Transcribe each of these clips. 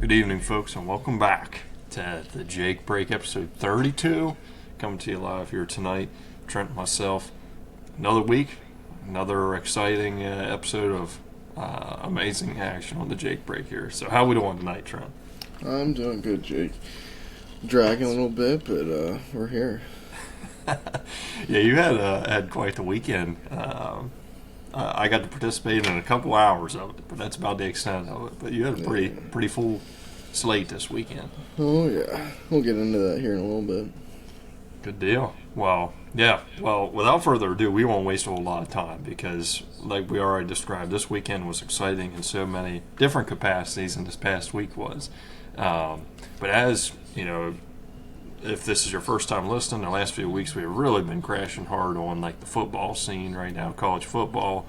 Good evening, folks, and welcome back to the Jake Break episode 32. Coming to you live here tonight. Trent and myself. Another week, another exciting episode of amazing action on the Jake Break here. So, how we doing tonight, Trent? I'm doing good, Jake. Dragging a little bit, but we're here. Yeah, you had quite the weekend. I got to participate in a couple hours of it, but that's about the extent of it. But you had a pretty full slate this weekend. Oh, yeah. We'll get into that here in a little bit. Good deal. Well, yeah. Well, without further ado, we won't waste a whole lot of time because, like we already described, this weekend was exciting in so many different capacities than this past week was. But as, you know, if this is your first time listening, the last few weeks we've really been crashing hard on like the football scene right now, college football,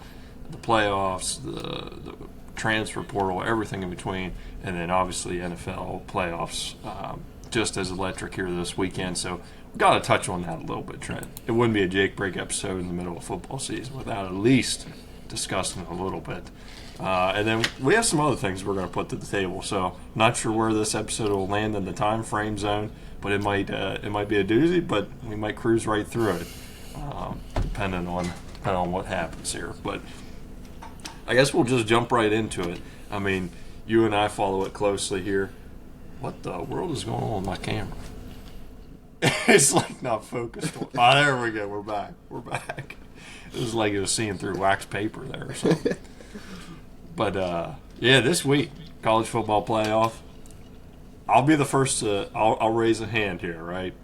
the playoffs, the transfer portal, everything in between, and then obviously NFL playoffs, just as electric here this weekend. So we've got to touch on that a little bit, Trent. It wouldn't be a Jake Break episode in the middle of football season without at least discussing it a little bit. And then we have some other things we're going to put to the table. So not sure where this episode will land in the time frame zone, but it might be a doozy, but we might cruise right through it, depending on what happens here. But I guess we'll just jump right into it. I mean, you and I follow it closely here. What the world is going on with my camera? It's like not focused. Oh, there we go. We're back. It was like it was seeing through wax paper there or something. But yeah, this week college football playoff. I'll be the first to. I'll raise a hand here, right?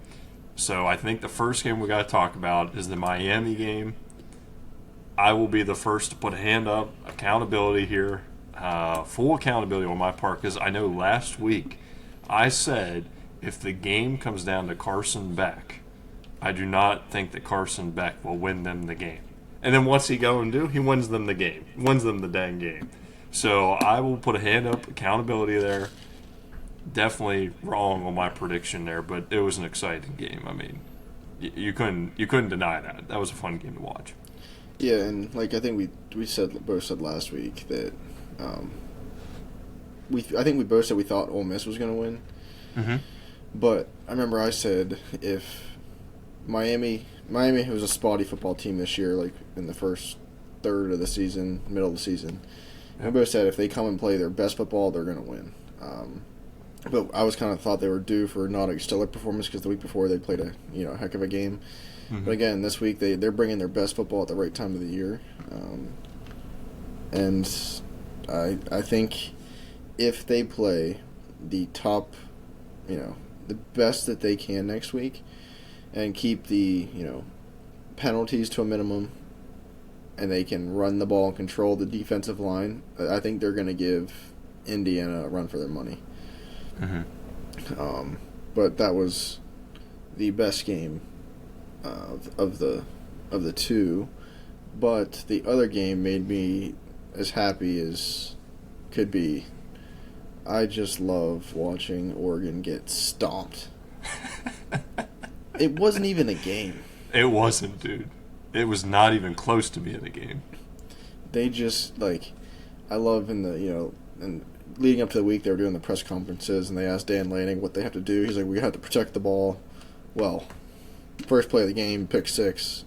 So I think the first game we got to talk about is the Miami game. I will be the first to put a hand up. Accountability here, full accountability on my part, because I know last week I said if the game comes down to Carson Beck, I do not think that Carson Beck will win them the game. And then what's he going to do? He wins them the game. Wins them the dang game. So I will put a hand up. Accountability there. Definitely wrong on my prediction there, but it was an exciting game. I mean, you couldn't deny that. That was a fun game to watch. Yeah, and like I think we both said last week that I think we both said we thought Ole Miss was going to win. Mm-hmm. But I remember I said if Miami was a spotty football team this year, like in the first third of the season, middle of the season. Yep. We both said if they come and play their best football, they're going to win. But I was kind of thought they were due for not a stellar performance because the week before they played a heck of a game. Mm-hmm. But again, this week they're bringing their best football at the right time of the year, and I think if they play the top, the best that they can next week, and keep the penalties to a minimum, and they can run the ball and control the defensive line, I think they're going to give Indiana a run for their money. Mm-hmm. But that was the best game of the two. But the other game made me as happy as could be. I just love watching Oregon get stomped. It wasn't even a game. It wasn't, dude. It was not even close to being a game. They just I love and leading up to the week, they were doing the press conferences, and they asked Dan Lanning what they have to do. He's like, we have to protect the ball. Well, first play of the game, pick six,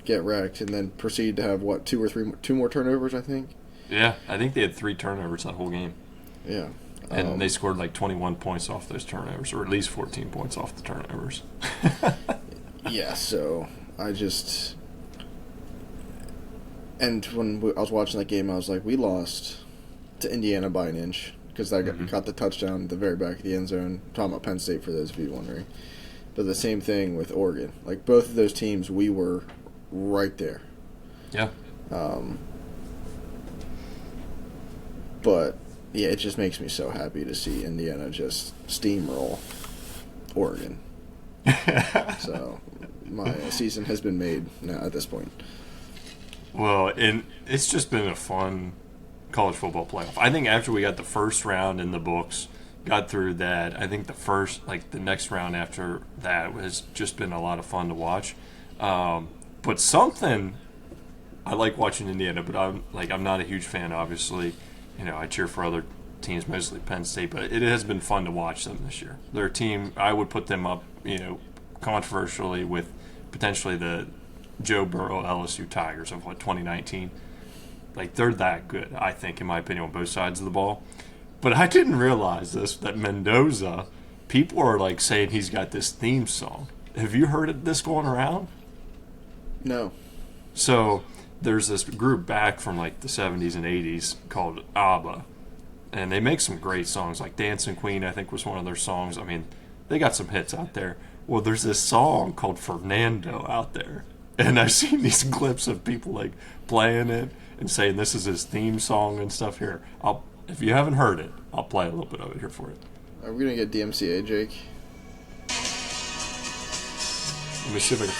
get wrecked, and then proceed to have, two more turnovers, I think? Yeah, I think they had 3 turnovers that whole game. Yeah. And they scored like 21 points off those turnovers, or at least 14 points off the turnovers. Yeah, so I just... And when I was watching that game, I was like, we lost to Indiana by an inch because I got the touchdown at the very back of the end zone. I'm talking about Penn State for those of you wondering. But the same thing with Oregon. Like both of those teams, we were right there. Yeah. But yeah, it just makes me so happy to see Indiana just steamroll Oregon. So my season has been made now at this point. Well, and it's just been a fun college football playoff. I think after we got the first round in the books, got through that, I think the next round after that has just been a lot of fun to watch. But something I like watching Indiana, but I'm not a huge fan. Obviously, I cheer for other teams, mostly Penn State, but it has been fun to watch them this year. Their team, I would put them up, controversially with potentially the Joe Burrow LSU Tigers of 2019. Like, they're that good, I think, in my opinion, on both sides of the ball. But I didn't realize that Mendoza, people are like saying he's got this theme song. Have you heard this going around? No. So there's this group back from like the 70s and 80s called ABBA, and they make some great songs. Like Dancing Queen, I think, was one of their songs. I mean, they got some hits out there. Well, there's this song called Fernando out there, and I've seen these clips of people like playing it and saying this is his theme song and stuff. Here, if you haven't heard it, I'll play a little bit of it here for you. Are we gonna get DMCA, Jake? Let me see if I can.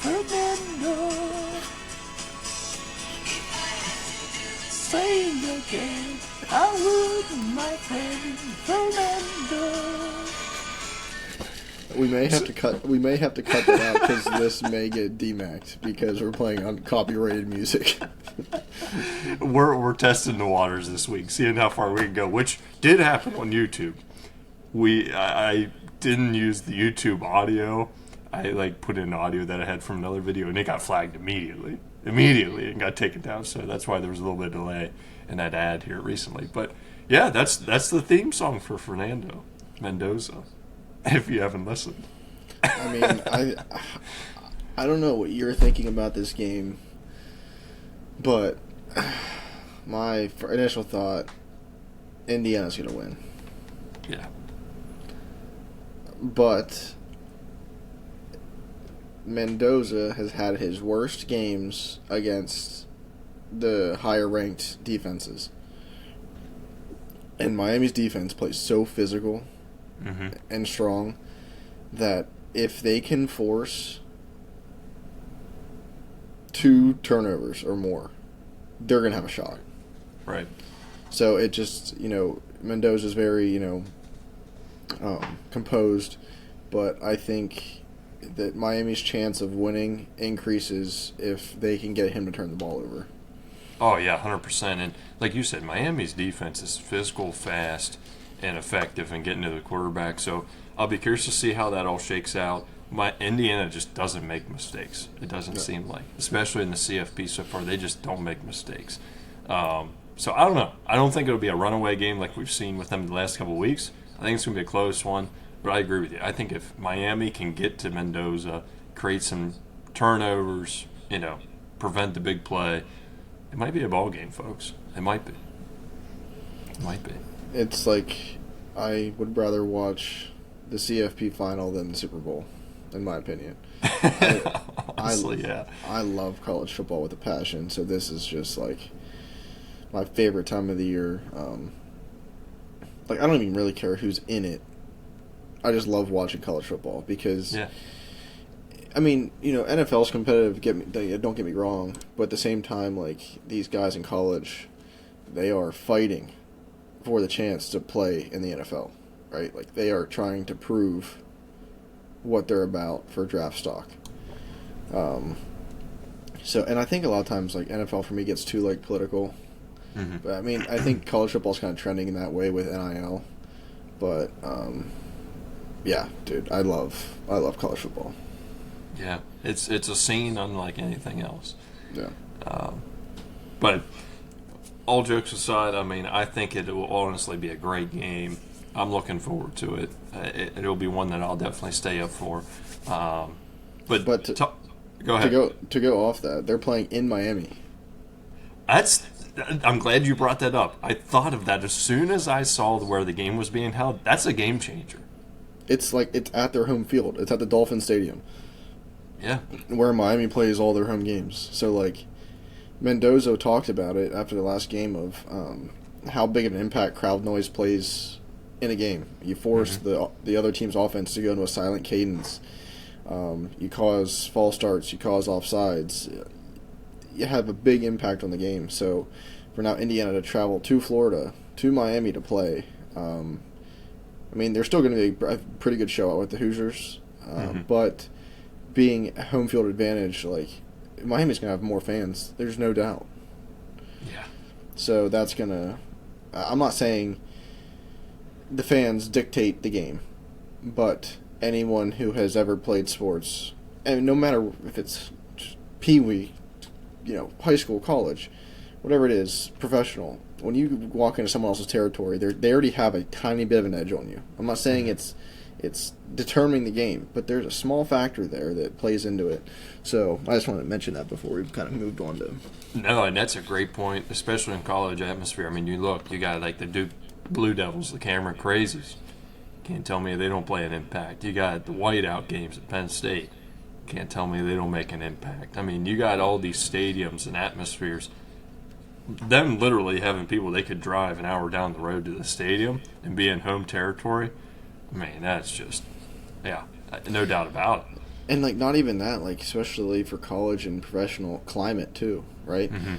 Fernando, sing again. I would, my friend Fernando. We may have to cut. We may have to cut that out because this may get demacked because we're playing on copyrighted music. We're testing the waters this week, seeing how far we can go, which did happen on YouTube. I didn't use the YouTube audio. I put in audio that I had from another video, and it got flagged immediately, and got taken down. So that's why there was a little bit of delay in that ad here recently. But yeah, that's the theme song for Fernando Mendoza. If you haven't listened, I mean, I don't know what you're thinking about this game, but my initial thought, Indiana's gonna win. Yeah, but Mendoza has had his worst games against the higher ranked defenses. And Miami's defense plays so physical and strong that if they can force 2 turnovers or more, they're going to have a shot. right. So it just, Mendoza's very, composed, but I think that Miami's chance of winning increases if they can get him to turn the ball over. Oh yeah, 100%. And like you said, Miami's defense is physical, fast, and effective in getting to the quarterback. So I'll be curious to see how that all shakes out. Indiana just doesn't make mistakes. It doesn't seem like, especially in the CFP so far, they just don't make mistakes. So I don't know. I don't think it'll be a runaway game like we've seen with them the last couple of weeks. I think it's going to be a close one. But I agree with you. I think if Miami can get to Mendoza, create some turnovers, prevent the big play, it might be a ball game, folks. It might be. It might be. It's like I would rather watch the CFP final than the Super Bowl, in my opinion. Honestly, yeah. I love college football with a passion, so this is just like my favorite time of the year. I don't even really care who's in it. I just love watching college football because, I mean, NFL's competitive. Don't get me wrong, but at the same time, these guys in college, they are fighting for the chance to play in the NFL, right? They are trying to prove what they're about for draft stock. And I think a lot of times, NFL for me gets too political. Mm-hmm. But I mean, I think college football's kind of trending in that way with NIL. But yeah, dude, I love college football. Yeah, it's a scene unlike anything else. Yeah. But all jokes aside, I mean, I think it will honestly be a great game. I'm looking forward to it. It'll be one that I'll definitely stay up for. Go ahead. To go off that, they're playing in Miami. I'm glad you brought that up. I thought of that as soon as I saw where the game was being held. That's a game changer. It's it's at their home field. It's at the Dolphin Stadium. Yeah. Where Miami plays all their home games. So, Mendoza talked about it after the last game of how big of an impact crowd noise plays in a game. You force the other team's offense to go into a silent cadence. You cause false starts. You cause offsides. You have a big impact on the game. So, for now Indiana to travel to Florida, to Miami to play, I mean, they're still going to be a pretty good show out with the Hoosiers, but being home field advantage, Miami's going to have more fans. There's no doubt. Yeah. So that's going to... I'm not saying the fans dictate the game, but anyone who has ever played sports, and no matter if it's pee-wee, high school, college, whatever it is, professional, when you walk into someone else's territory, they already have a tiny bit of an edge on you. I'm not saying it's determining the game, but there's a small factor there that plays into it. So I just wanted to mention that before we kind of moved on to... No, and that's a great point, especially in college atmosphere. I mean, you got like the Duke Blue Devils, the Cameron Crazies. Can't tell me they don't play an impact. You got the whiteout games at Penn State. Can't tell me they don't make an impact. I mean, you got all these stadiums and atmospheres. Them literally having people they could drive an hour down the road to the stadium and be in home territory. I mean, that's just, no doubt about it. And, not even that, especially for college and professional climate, too, right? Mm-hmm.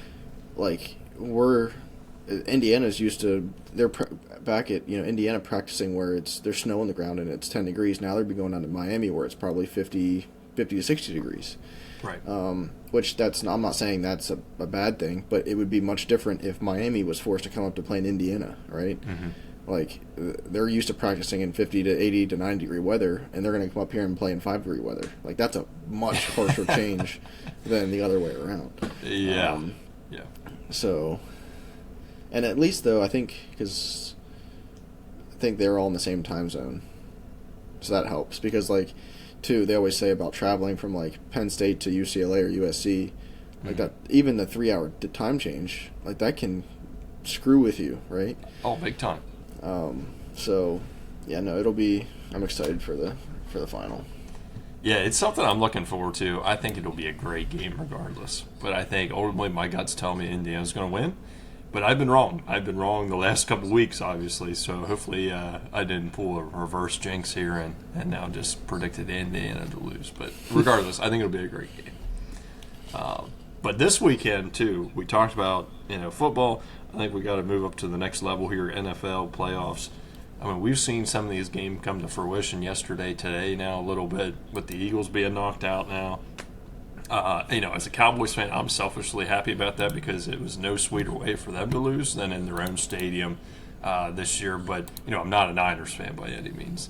Indiana's used to, they're back at, Indiana practicing where there's snow on the ground and it's 10 degrees. Now they'd be going down to Miami where it's probably 50 to 60 degrees. Right. Which I'm not saying that's a bad thing, but it would be much different if Miami was forced to come up to play in Indiana, right? Mm-hmm. They're used to practicing in 50 to 80 to 90 degree weather, and they're going to come up here and play in 5 degree weather. That's a much harsher change than the other way around. Yeah. So, and at least though, I think they're all in the same time zone, so that helps because too, they always say about traveling from Penn State to UCLA or USC, that even the 3 hour time change, that can screw with you, right? Oh, big time. So, it'll be. I'm excited for the final. Yeah, it's something I'm looking forward to. I think it'll be a great game regardless. But I think ultimately my guts tell me Indiana's going to win. But I've been wrong. I've been wrong the last couple of weeks, obviously. So hopefully I didn't pull a reverse jinx here and now just predicted Indiana to lose. But regardless, I think it'll be a great game. But this weekend, too, we talked about football. I think we got to move up to the next level here, NFL playoffs. I mean, we've seen some of these games come to fruition yesterday, today, now a little bit, with the Eagles being knocked out now. As a Cowboys fan, I'm selfishly happy about that because it was no sweeter way for them to lose than in their own stadium this year. But, I'm not a Niners fan by any means.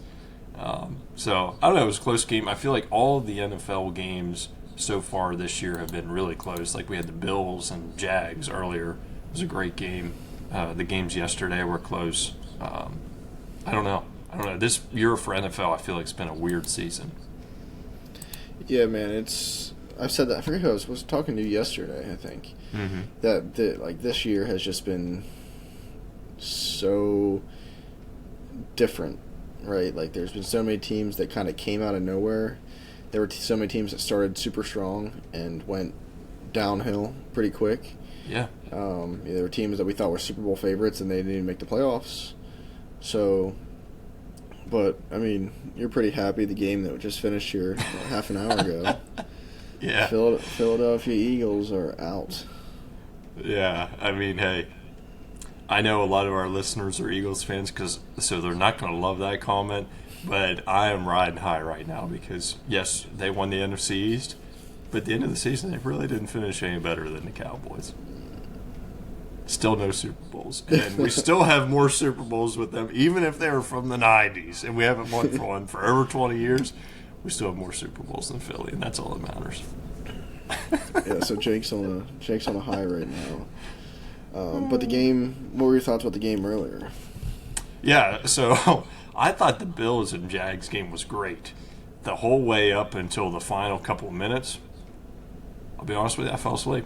So, I don't know, it was a close game. I feel like all of the NFL games so far this year have been really close. We had the Bills and Jags earlier. It was a great game. The games yesterday were close. I don't know. This year for NFL, I feel like it's been a weird season. Yeah, man, I've said that. I forget who I was talking to you yesterday, I think. Mm-hmm. That this year has just been so different, right? There's been so many teams that kind of came out of nowhere. There were so many teams that started super strong and went downhill pretty quick. Yeah. There were teams that we thought were Super Bowl favorites and they didn't even make the playoffs. So, but, I mean, you're pretty happy the game that just finished here half an hour ago. Yeah. Philadelphia Eagles are out. Yeah. I mean, hey, I know a lot of our listeners are Eagles fans, so they're not going to love that comment, but I am riding high right now because, yes, they won the NFC East, but at the end of the season, they really didn't finish any better than the Cowboys. Still no Super Bowls. And we still have more Super Bowls with them, even if they were from the 90s, and we haven't won for one for over 20 years. We still have more Super Bowls than Philly, and that's all that matters. Yeah, so Jake's on a high right now. But the game, what were your thoughts about the game earlier? Yeah, so I thought the Bills and Jags game was great. The whole way up until the final couple of minutes, I'll be honest with you, I fell asleep.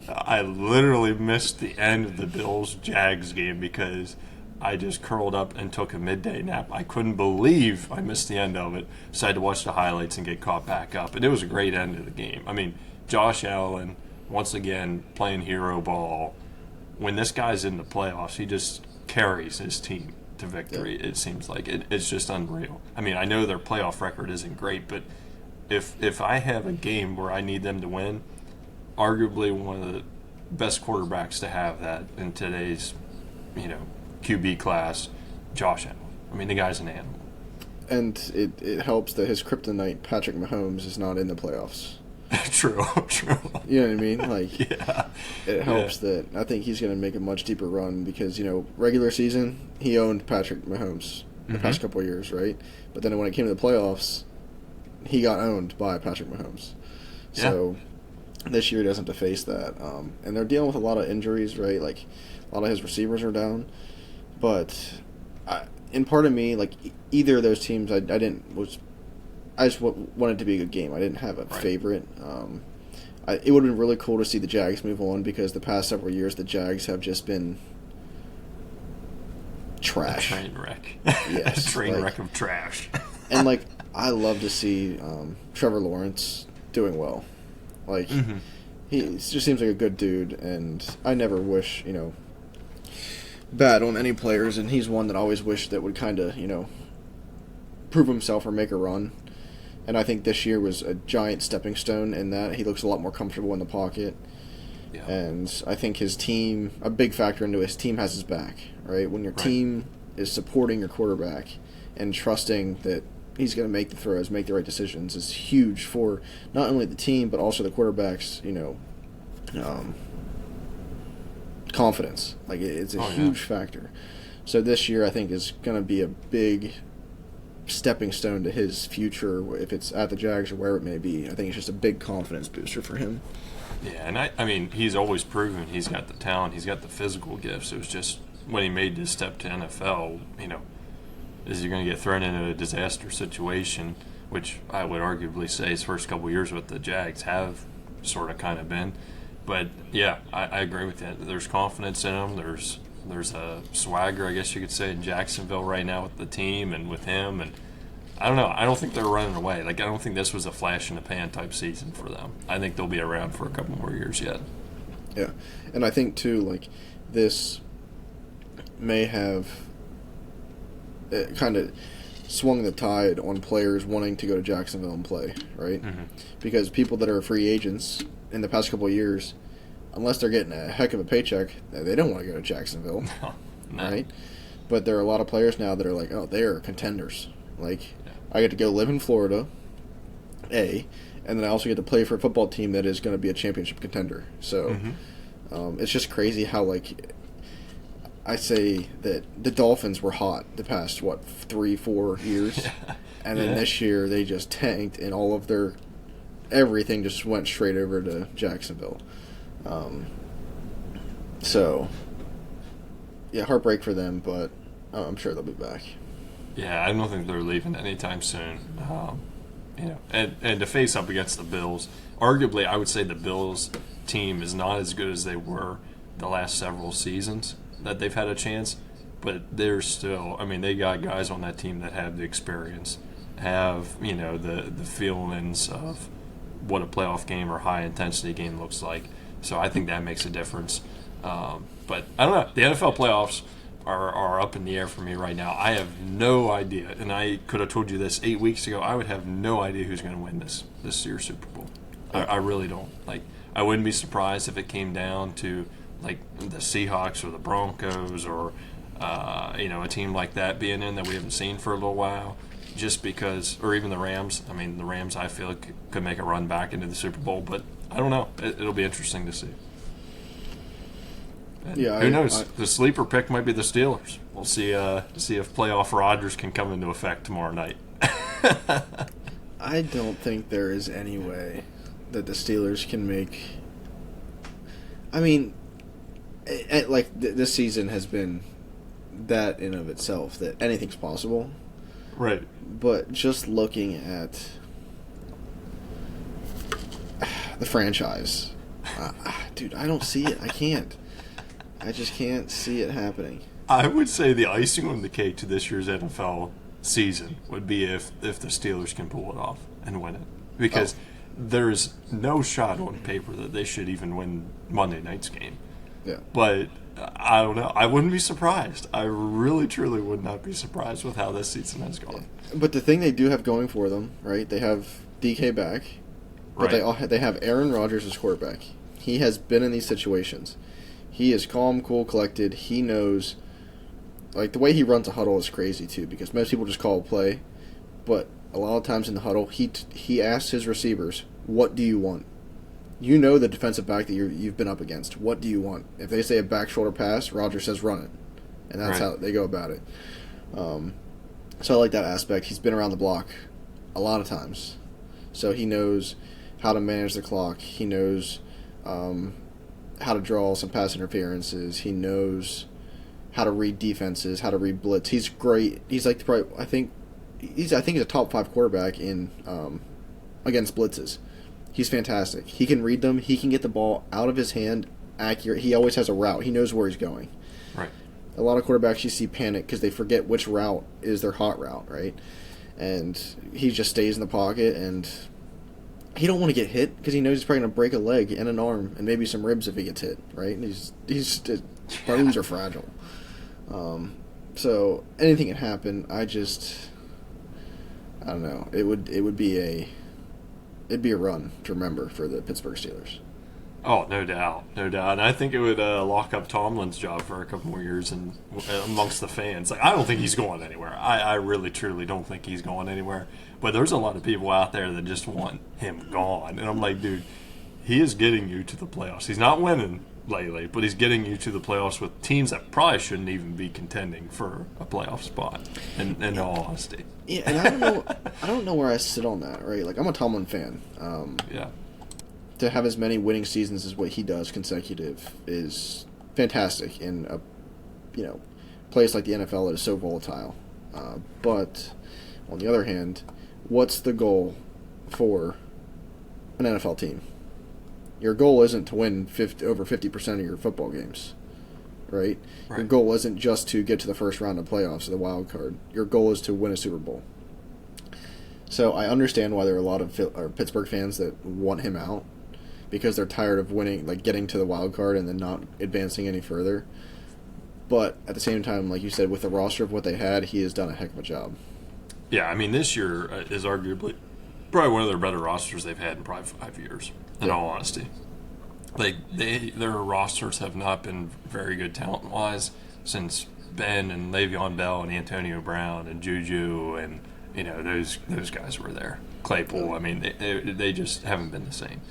I literally missed the end of the Bills-Jags game because I just curled up and took a midday nap. I couldn't believe I missed the end of it, so I had to watch the highlights and get caught back up. And it was a great end of the game. I mean, Josh Allen, once again, playing hero ball. When this guy's in the playoffs, he just carries his team to victory, it seems like. It's just unreal. I mean, I know their playoff record isn't great, but if I have a game where I need them to win, arguably one of the best quarterbacks to have that in today's, QB class, Josh Allen. I mean, the guy's an animal. And it helps that his kryptonite, Patrick Mahomes, is not in the playoffs. True, true. You know what I mean? Like, Yeah, it helps that I think he's going to make a much deeper run because, regular season, he owned Patrick Mahomes the past couple of years, right? But then when it came to the playoffs, he got owned by Patrick Mahomes. So this year he doesn't have to face that. And they're dealing with a lot of injuries, right? Like, a lot of his receivers are down. But in part of me, like, either of those teams, I just wanted it to be a good game. I didn't have a favorite. It would have been really cool to see the Jags move on because the past several years the Jags have just been trash. A train wreck. Yes, a train wreck of trash. And, like, I love to see Trevor Lawrence doing well. Like, he just seems like a good dude, and I never wish, bad on any players, and he's one that I always wish that would kind of, prove himself or make a run. And I think this year was a giant stepping stone in that he looks a lot more comfortable in the pocket. Yeah. And I think his team, a big factor into his team has his back, right? When your team is supporting your quarterback and trusting that he's going to make the throws, make the right decisions is huge for not only the team but also the quarterback's, confidence. Like, it's a huge factor. So this year I think is going to be a big stepping stone to his future, if it's at the Jags or wherever it may be. I think it's just a big confidence booster for him. Yeah, and I mean, he's always proven he's got the talent, he's got the physical gifts. It was just when he made this step to NFL, is he going to get thrown into a disaster situation, which I would arguably say his first couple of years with the Jags have sort of kind of been. But, yeah, I agree with that. There's confidence in him. There's a swagger, I guess you could say, in Jacksonville right now with the team and with him. And I don't know. I don't think they're running away. Like, I don't think this was a flash-in-the-pan type season for them. I think they'll be around for a couple more years yet. Yeah. And I think, too, like, this may have kind of swung the tide on players wanting to go to Jacksonville and play, right? Because people that are free agents in the past couple of years, unless they're getting a heck of a paycheck, they don't want to go to Jacksonville, right? But there are a lot of players now that are like, oh, they are contenders. Like, I get to go live in Florida, and then I also get to play for a football team that is going to be a championship contender. So it's just crazy how, like, I say that the Dolphins were hot the past, 3-4 years, and then this year they just tanked, and all of their everything just went straight over to Jacksonville. So, yeah, heartbreak for them, but I'm sure they'll be back. Yeah, I don't think they're leaving anytime soon. And to face up against the Bills, arguably I would say the Bills team is not as good as they were the last several seasons that they've had a chance, but they're still, I mean, they got guys on that team that have the experience, have, the feelings of what a playoff game or high-intensity game looks like. So I think that makes a difference. But I don't know. The NFL playoffs are up in the air for me right now. I have no idea, and I could have told you this 8 weeks ago. I would have no idea who's going to win this year's Super Bowl. I really don't. Like, I wouldn't be surprised if it came down to, like, the Seahawks or the Broncos or, a team like that being in that we haven't seen for a little while. Just because, or even the Rams. I mean, the Rams, I feel, could make a run back into the Super Bowl, but I don't know. It'll be interesting to see. And who knows? The sleeper pick might be the Steelers. We'll see if playoff Rodgers can come into effect tomorrow night. I don't think there is any way that the Steelers can make. I mean, this season has been that in of itself that anything's possible. Right. But just looking at the franchise, dude, I don't see it. I can't. I just can't see it happening. I would say the icing on the cake to this year's NFL season would be if the Steelers can pull it off and win it. Because there's no shot on paper that they should even win Monday night's game. Yeah. But I don't know. I wouldn't be surprised. I really, truly would not be surprised with how this season has gone. But the thing they do have going for them, right? They have DK back, but they have Aaron Rodgers as quarterback. He has been in these situations. He is calm, cool, collected. He knows, like, the way he runs a huddle is crazy too, because most people just call a play, but a lot of times in the huddle, he asks his receivers, What do you want? You know the defensive back that you've been up against. What do you want? If they say a back shoulder pass, Roger says run it. And that's Right. how they go about it. So I like that aspect. He's been around the block a lot of times. So he knows how to manage the clock. He knows how to draw some pass interferences. He knows how to read defenses, how to read blitz. He's great. He's like I think he's a top 5 quarterback in against blitzes. He's fantastic. He can read them. He can get the ball out of his hand accurate. He always has a route. He knows where he's going. Right. A lot of quarterbacks you see panic because they forget which route is their hot route, right? And he just stays in the pocket, and he don't want to get hit because he knows he's probably going to break a leg and an arm and maybe some ribs if he gets hit, right? And his bones are fragile. So anything can happen. I don't know. It'd be a run to remember for the Pittsburgh Steelers. Oh, no doubt. And I think it would lock up Tomlin's job for a couple more years and amongst the fans. Like, I don't think he's going anywhere. I really, truly don't think he's going anywhere. But there's a lot of people out there that just want him gone. And I'm like, dude, he is getting you to the playoffs. He's not winning lately, but he's getting you to the playoffs with teams that probably shouldn't even be contending for a playoff spot, in all honesty. Yeah, and I don't know where I sit on that, right? Like, I'm a Tomlin fan. Yeah. To have as many winning seasons as what he does consecutive is fantastic in a place like the NFL that is so volatile. But on the other hand, what's the goal for an NFL team? Your goal isn't to win over 50% of your football games, right? Your goal isn't just to get to the first round of playoffs or the wild card. Your goal is to win a Super Bowl. So I understand why there are a lot of Pittsburgh fans that want him out, because they're tired of winning, like getting to the wild card and then not advancing any further. But at the same time, like you said, with the roster of what they had, he has done a heck of a job. Yeah, I mean, this year is arguably probably one of their better rosters they've had in probably 5 years, in all honesty. Like, their rosters have not been very good talent-wise since Ben and Le'Veon Bell and Antonio Brown and Juju and, those guys were there. Claypool, I mean, they just haven't been the same.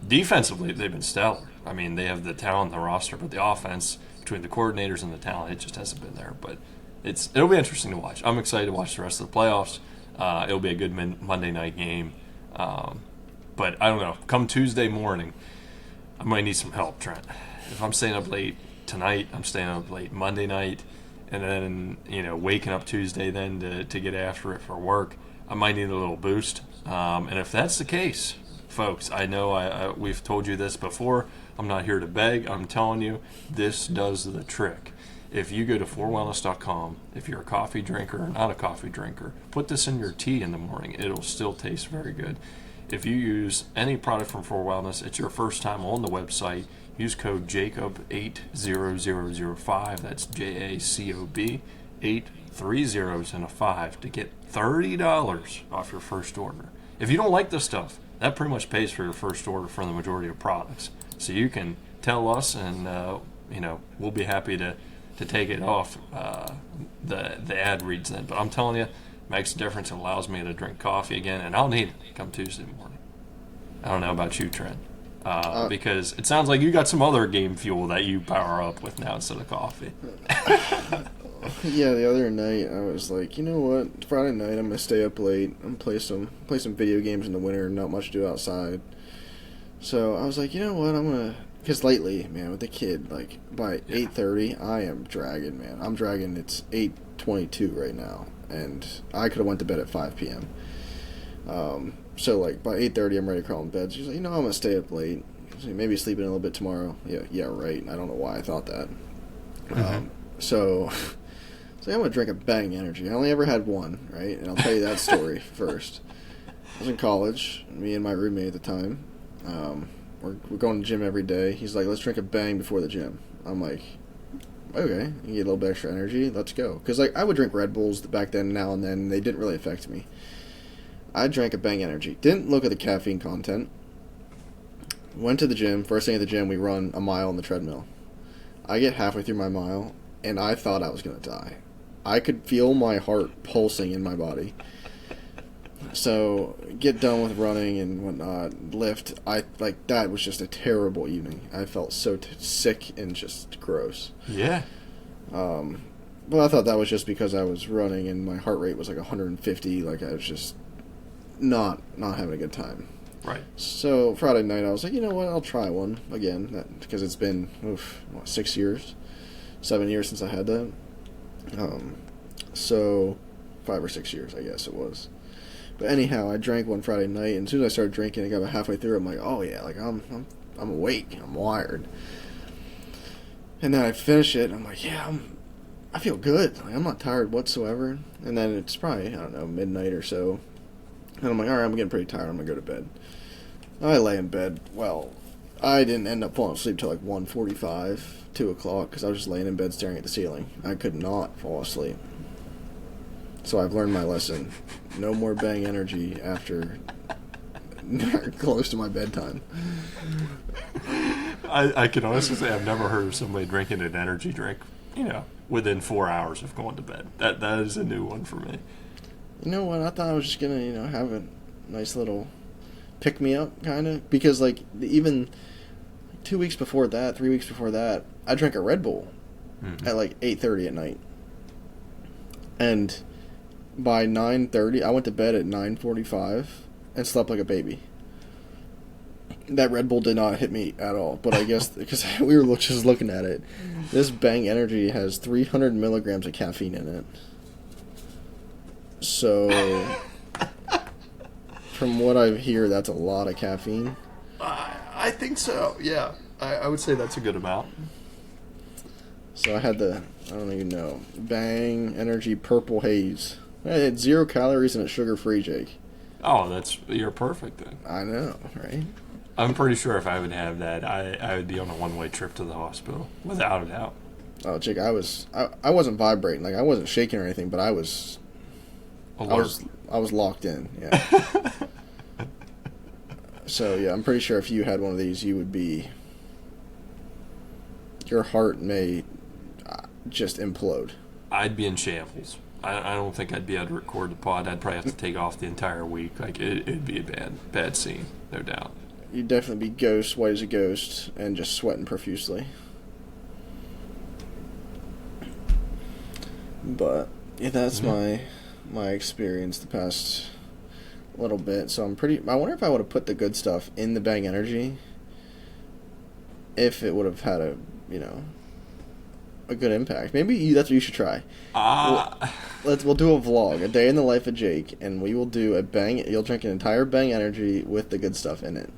Defensively, they've been stellar. I mean, they have the talent in the roster, but the offense, between the coordinators and the talent, it just hasn't been there. But it'll be interesting to watch. I'm excited to watch the rest of the playoffs. It'll be a good Monday night game. But I don't know. Come Tuesday morning, I might need some help, Trent. If I'm staying up late tonight, I'm staying up late Monday night, and then waking up Tuesday then to get after it for work, I might need a little boost. And if that's the case, folks, I know we've told you this before. I'm not here to beg. I'm telling you, this does the trick. If you go to 4wellness.com, if you're a coffee drinker or not a coffee drinker, put this in your tea in the morning. It'll still taste very good. If you use any product from 4Wellness, it's your first time on the website, use code JACOB80005. That's JACOB, 8 3 zeros and a 5 to get $30 off your first order. If you don't like this stuff, that pretty much pays for your first order for the majority of products. So you can tell us, and we'll be happy to take it off the ad reads then. But I'm telling you, it makes a difference. It allows me to drink coffee again, and I'll need it come Tuesday morning. I don't know about you, Trent, because it sounds like you got some other game fuel that you power up with now instead of coffee. Yeah, the other night I was like, you know what? Friday night I'm gonna stay up late and play some video games in the winter. Not much to do outside. So I was like, you know what? I'm gonna, because lately, man, with the kid, like by 8:30, I am dragging, man. I'm dragging. It's 8:22 right now, and I could have went to bed at 5 p.m. So like by 8:30, I'm ready to crawl in bed. She's like, you know, I'm gonna stay up late. Maybe sleep in a little bit tomorrow. Yeah, right. I don't know why I thought that. So I'm going to drink a Bang Energy. I only ever had one, right? And I'll tell you that story first. I was in college, me and my roommate at the time. We're going to the gym every day. He's like, let's drink a Bang before the gym. I'm like, okay, you get a little bit extra energy, let's go. Because like, I would drink Red Bulls back then, now and then, and they didn't really affect me. I drank a Bang Energy. Didn't look at the caffeine content. Went to the gym. First thing at the gym, we run a mile on the treadmill. I get halfway through my mile, and I thought I was going to die. I could feel my heart pulsing in my body. So get done with running and whatnot. Lift. I like that was just a terrible evening. I felt so sick and just gross. Yeah. Well, I thought that was just because I was running and my heart rate was like 150. Like I was just not having a good time. Right. So Friday night I was like, you know what? I'll try one again because it's been 6 years, 7 years since I had that. So 5 or 6 years, I guess it was. But anyhow, I drank one Friday night, and as soon as I started drinking, I got about halfway through. I'm like, oh yeah, like I'm awake, I'm wired. And then I finish it, and I'm like, yeah, I feel good. Like I'm not tired whatsoever. And then it's probably I don't know midnight or so, and I'm like, all right, I'm getting pretty tired. I'm gonna go to bed. I lay in bed. Well, I didn't end up falling asleep till like 1:45, 2 o'clock, because I was just laying in bed staring at the ceiling. I could not fall asleep. So I've learned my lesson. No more Bang energy after close to my bedtime. I can honestly say I've never heard of somebody drinking an energy drink, within 4 hours of going to bed. That is a new one for me. You know what? I thought I was just gonna, have a nice little pick me up, kind of, because like even 2 weeks before that, 3 weeks before that, I drank a Red Bull at like 8:30 at night, and by 9:30, I went to bed at 9:45 and slept like a baby. That Red Bull did not hit me at all, but I guess because we were just looking at it, this Bang Energy has 300 milligrams of caffeine in it. So, from what I hear, that's a lot of caffeine. I think so, yeah. I would say that's a good amount. So I had I don't even know, Bang Energy Purple Haze. It's 0 calories and it's sugar-free, Jake. Oh, you're perfect then. I know, right? I'm pretty sure if I would have that, I would be on a one-way trip to the hospital, without a doubt. Oh, Jake, I wasn't vibrating, like I wasn't shaking or anything, but I was Alert. I was locked in, yeah. So yeah, I'm pretty sure if you had one of these, your heart may just implode. I'd be in shambles. I don't think I'd be able to record the pod. I'd probably have to take off the entire week. Like it'd be a bad scene, no doubt. You'd definitely be white as a ghost, and just sweating profusely. But yeah, that's my experience the past little bit. So I wonder if I would have put the good stuff in the Bang Energy, if it would have had a good impact. Maybe that's what you should try. We'll do a vlog, a day in the life of Jake, and we will do a Bang. You'll drink an entire Bang Energy with the good stuff in it.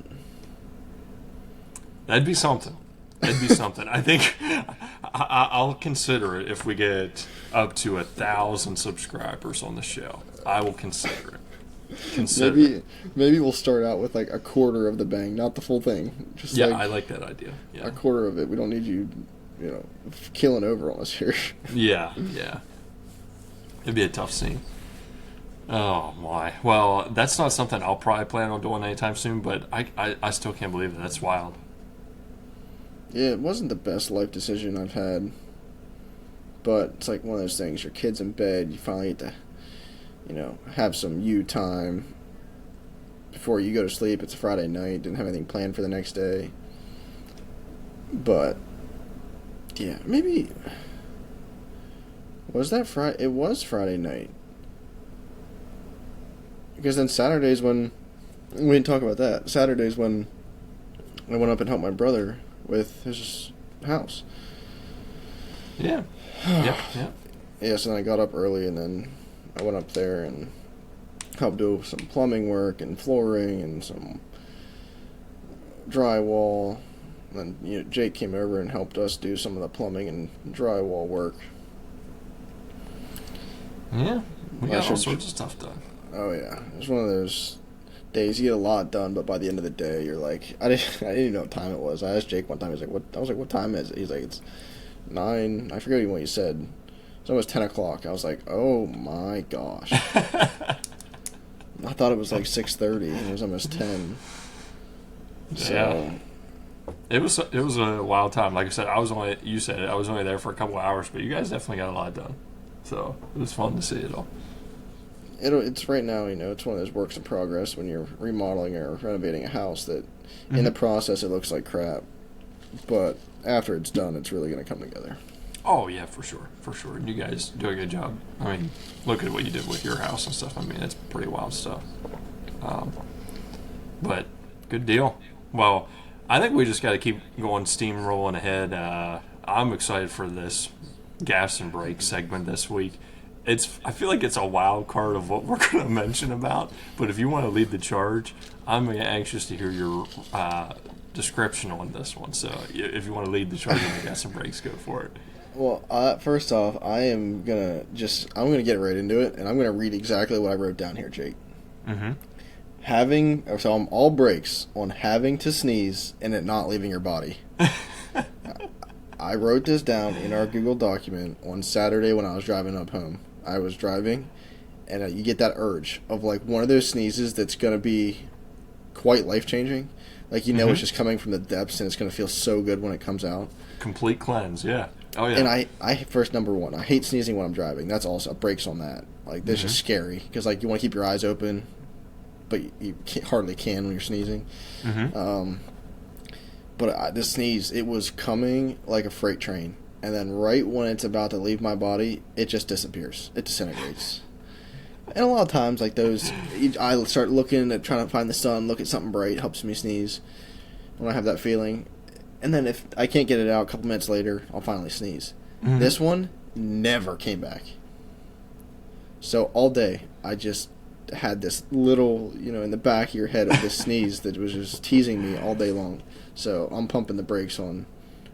That'd be something. I think I'll consider it if we get up to 1,000 subscribers on the show. I will consider it. Maybe we'll start out with like a quarter of the Bang, not the full thing. Just I like that idea. Yeah. A quarter of it. We don't need you, killing over on us here. Yeah. It'd be a tough scene. Oh my. Well, that's not something I'll probably plan on doing anytime soon, but I still can't believe it. That's wild. Yeah, it wasn't the best life decision I've had, but it's like one of those things. Your kid's in bed, you finally get to, have some you time before you go to sleep. It's a Friday night, didn't have anything planned for the next day. But, yeah, maybe, was that Friday? It was Friday night. Because then Saturday's when, we didn't talk about that. Saturday's when I went up and helped my brother with his house. Yeah. Yeah, so then I got up early and then I went up there and helped do some plumbing work and flooring and some drywall. And then Jake came over and helped us do some of the plumbing and drywall work. Yeah, we got all sorts of stuff done. Oh yeah, it was one of those days you get a lot done, but by the end of the day, you're like, I didn't even know what time it was. I asked Jake one time. He's like, "What?" I was like, "What time is it?" He's like, "It's 9." I forget even what he said. It's almost 10 o'clock. I was like, "Oh my gosh!" I thought it was like 6:30, and it was almost 10. So, yeah. It was a wild time. Like I said, I was only there for a couple hours, but you guys definitely got a lot done. So it was fun to see it all. It's right now, it's one of those works in progress when you're remodeling or renovating a house that in the process it looks like crap. But after it's done, it's really going to come together. Oh yeah, for sure, for sure. And you guys do a good job. I mean, look at what you did with your house and stuff. I mean, it's pretty wild stuff. But good deal. Well, I think we just got to keep going, steamrolling ahead. I'm excited for this gas and brake segment this week. I feel like it's a wild card of what we're going to mention about. But if you want to lead the charge, I'm anxious to hear your description on this one. So if you want to lead the charge on the gas and brakes, go for it. Well, first off, I'm gonna get right into it, and I'm gonna read exactly what I wrote down here, Jake. So I'm all brakes on having to sneeze and it not leaving your body. I wrote this down in our Google document on Saturday when I was driving up home. I was driving, and you get that urge of like one of those sneezes that's gonna be quite life changing. Like it's just coming from the depths, and it's gonna feel so good when it comes out. Complete cleanse, yeah. Oh yeah. And I first, number one, I hate sneezing when I'm driving. That's also brakes on that. Like that's just scary because like you want to keep your eyes open, but you hardly can when you're sneezing. But this sneeze, it was coming like a freight train, and then right when it's about to leave my body, it just disappears. It disintegrates. And a lot of times, like those, I start looking at trying to find the sun, look at something bright, helps me sneeze when I have that feeling. And then if I can't get it out a couple minutes later, I'll finally sneeze. This one never came back. So all day, I just had this little, in the back of your head of this sneeze that was just teasing me all day long. So I'm pumping the brakes on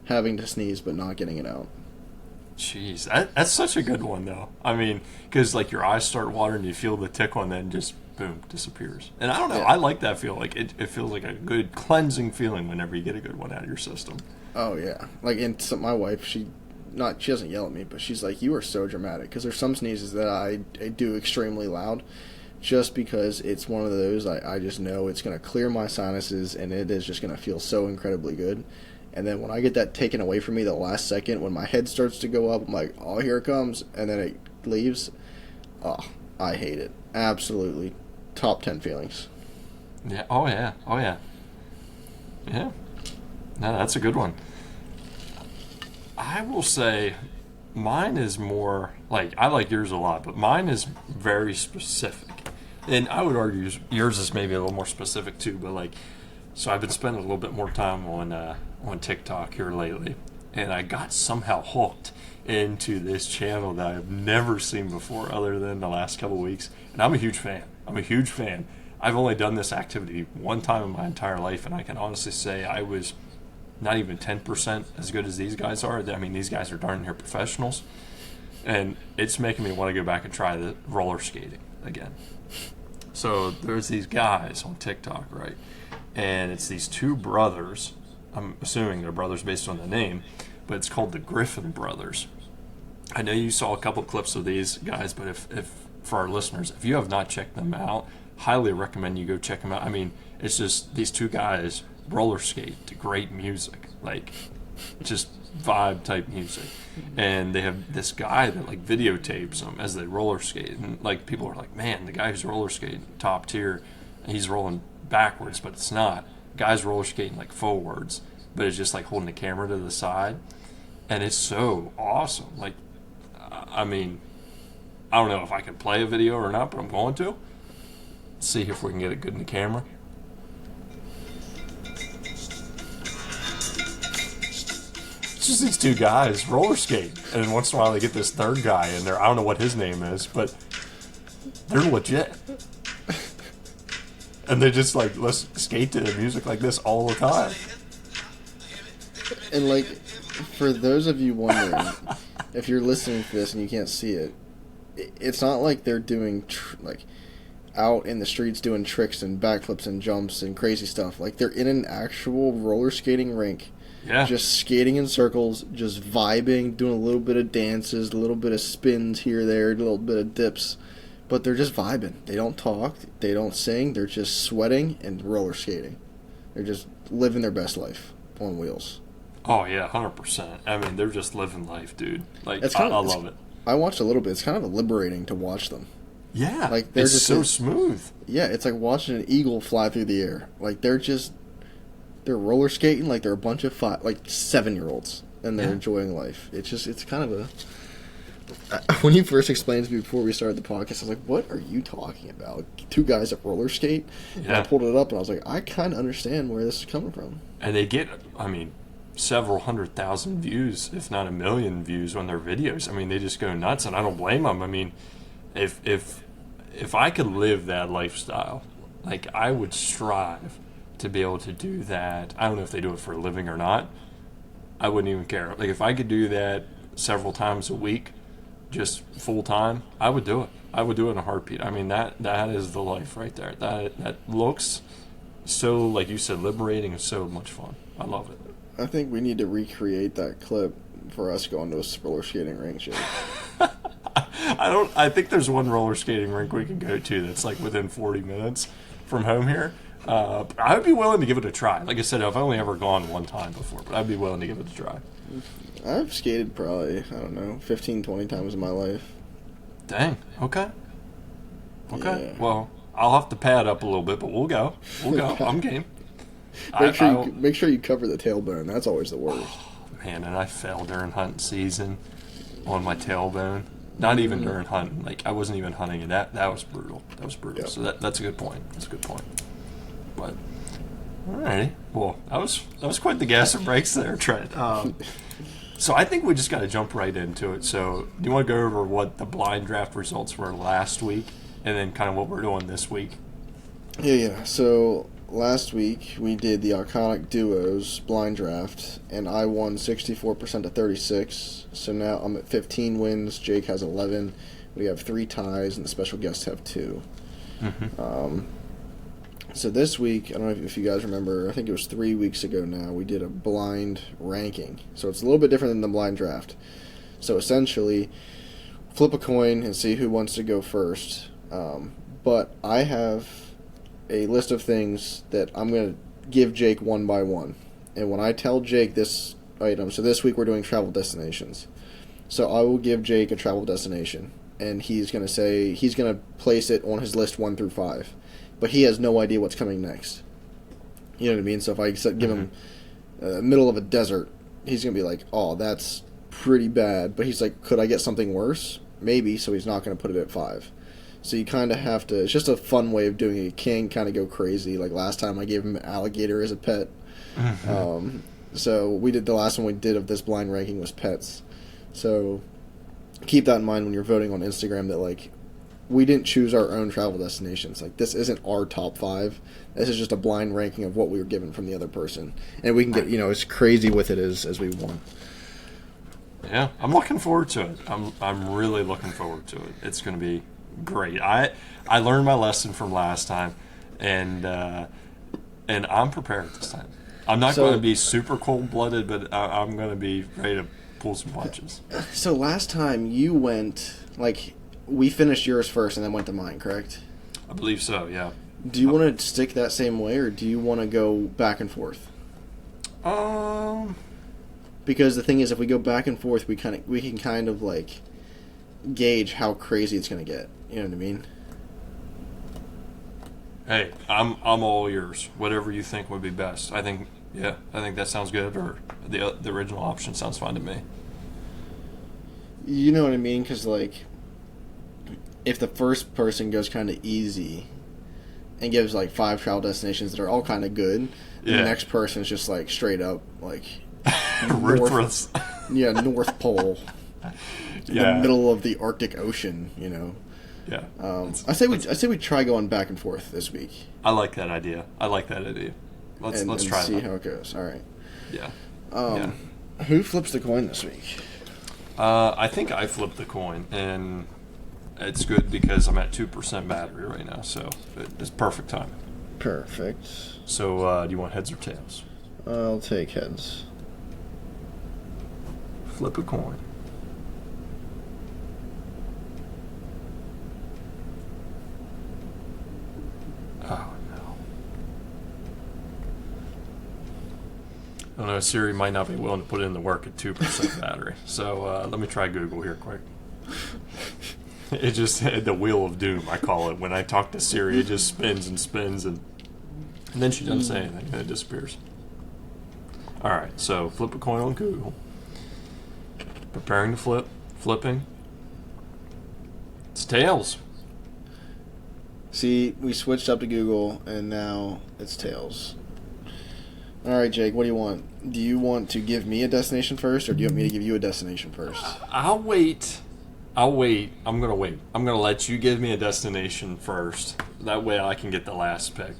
having to sneeze but not getting it out. Jeez, that's such a good one, though. I mean, because like your eyes start watering, you feel the tickle, and then just boom, disappears. And I don't know, I like that feel. Like it feels like a good cleansing feeling whenever you get a good one out of your system. Oh yeah, like my wife, she doesn't yell at me, but she's like, "You are so dramatic," because there's some sneezes that I do extremely loud, just because it's one of those I just know it's gonna clear my sinuses, and it is just gonna feel so incredibly good. And then when I get that taken away from me the last second, when my head starts to go up, I'm like, oh, here it comes. And then it leaves. Oh, I hate it. Absolutely. Top 10 feelings. Yeah. Oh, yeah. Oh, yeah. Yeah. No, that's a good one. I will say mine is more, like, I like yours a lot, but mine is very specific. And I would argue yours is maybe a little more specific, too, but, like, so I've been spending a little bit more time on TikTok here lately, and I got somehow hooked into this channel that I've never seen before other than the last couple of weeks, and I'm a huge fan. I've only done this activity one time in my entire life, and I can honestly say I was not even 10% as good as these guys are. I mean, these guys are darn near professionals, and it's making me want to go back and try the roller skating again. So there's these guys on TikTok, right? And it's these two brothers. I'm assuming they're brothers based on the name, but it's called the Griffin Brothers. I know you saw a couple clips of these guys, but if for our listeners, if you have not checked them out, highly recommend you go check them out. I mean, it's just these two guys roller skate to great music, like just vibe type music. And they have this guy that like videotapes them as they roller skate, and like people are like, man, the guy who's roller skating top tier, and he's rolling backwards, but it's not. Guy's roller skating like forwards, but it's just like holding the camera to the side, and it's so awesome. Like, I mean, I don't know if I can play a video or not, but I'm going to see if we can get it good in the camera. It's just these two guys roller skate, and then once in a while they get this third guy in there. I don't know what his name is, but they're legit. And they just like, let's skate to the music like this all the time. And like, for those of you wondering, if you're listening to this and you can't see it, it's not like they're doing like out in the streets doing tricks and backflips and jumps and crazy stuff. Like they're in an actual roller skating rink, just skating in circles, just vibing, doing a little bit of dances, a little bit of spins here, there, a little bit of dips. But they're just vibing. They don't talk. They don't sing. They're just sweating and roller skating. They're just living their best life on wheels. Oh, yeah, 100%. I mean, they're just living life, dude. Like, I love it. I watched a little bit. It's kind of liberating to watch them. Yeah, Like they're it's just so smooth. yeah, it's like watching an eagle fly through the air. Like they're roller skating like they're a bunch of 7-year-olds and they're Yeah. enjoying life. It's kind of a when you first explained to me before we started the podcast, I was like, "What are you talking about? Two guys that roller skate?" And I Yeah. pulled it up and I was like, "I kind of understand where this is coming from." And they get, I mean, several 100,000 views, if not a million views on their videos. I mean, they just go nuts, and I don't blame them. I mean, if I could live that lifestyle, like I would strive to be able to do that. I don't know if they do it for a living or not. I wouldn't even care. Like if I could do that several times a week, just full time, I would do it. I would do it in a heartbeat. I mean that is the life right there. That looks so, like you said, liberating and so much fun. I love it. I think we need to recreate that clip for us going to a roller skating rink. Jake. I think there's one roller skating rink we can go to that's like within 40 minutes from home here. I would be willing to give it a try. Like I said, I've only ever gone one time before, but I'd be willing to give it a try. I've skated probably, I don't know, 15, 20 times in my life. Dang. Okay. Yeah. Well, I'll have to pad up a little bit, but we'll go. We'll go. I'm game. Make sure you cover the tailbone. That's always the worst. Man, and I fell during hunting season on my tailbone. Not even during hunting. Like I wasn't even hunting, and that was brutal. That was brutal. Yeah. So that's a good point. That's a good point. But alrighty. Well, that was quite the gas and brakes there, Trent. So I think we just got to jump right into it. So do you want to go over what the blind draft results were last week, and then kind of what we're doing this week? Yeah. So last week we did the iconic duos blind draft, and I won 64% to 36. So now I'm at 15 wins. Jake has 11. We have 3 ties, and the special guests have 2. Mm-hmm. So this week, I don't know if you guys remember, I think it was 3 weeks ago now, we did a blind ranking. So it's a little bit different than the blind draft. So essentially, flip a coin and see who wants to go first. But I have a list of things that I'm going to give Jake one by one. And when I tell Jake this item, so this week we're doing travel destinations. So I will give Jake a travel destination, and he's going to place it on his list 1 through 5. But he has no idea what's coming next. You know what I mean? So if I give him middle of a desert, he's going to be like, oh, that's pretty bad. But he's like, could I get something worse? Maybe, so he's not going to put it at 5. So you kind of have to, it's just a fun way of doing it. You can kind of go crazy. Like last time I gave him an alligator as a pet. So we did, the last one we did of this blind ranking was pets. So keep that in mind when you're voting on Instagram, that like, we didn't choose our own travel destinations. Like, this isn't our top 5. This is just a blind ranking of what we were given from the other person. And we can get, as crazy with it as we want. Yeah, I'm looking forward to it. I'm really looking forward to it. It's going to be great. I learned my lesson from last time, and I'm prepared this time. I'm not going to be super cold-blooded, but I'm going to be ready to pull some punches. So last time you went, like, we finished yours first and then went to mine, correct? I believe so, yeah. Do you want to stick that same way, or do you want to go back and forth? Because the thing is, if we go back and forth, we can kind of like gauge how crazy it's going to get. You know what I mean? Hey, I'm all yours. Whatever you think would be best. I think that sounds good. Or the original option sounds fine to me. You know what I mean? Because like, if the first person goes kind of easy and gives like 5 travel destinations that are all kind of good, the next person is just like straight up like Ruthless. North Pole, the middle of the Arctic Ocean. Yeah. I say we try going back and forth this week. I like that idea. Let's try see that. how it goes. All right. Yeah. Who flips the coin this week? I think I flipped the coin, and it's good because I'm at 2% battery right now, so it's perfect time. Perfect. So, do you want heads or tails? I'll take heads. Flip a coin. Oh, no. I don't know, Siri might not be willing to put in the work at 2% battery. So, let me try Google here quick. It just had the wheel of doom, I call it. When I talk to Siri, it just spins and spins, and then she doesn't say anything, and it disappears. All right, so flip a coin on Google. Preparing to flip. Flipping. It's tails. See, we switched up to Google, and now it's tails. All right, Jake, what do you want? Do you want to give me a destination first, or do you want me to give you a destination first? I'll wait. I'm going to wait. I'm going to let you give me a destination first. That way I can get the last pick.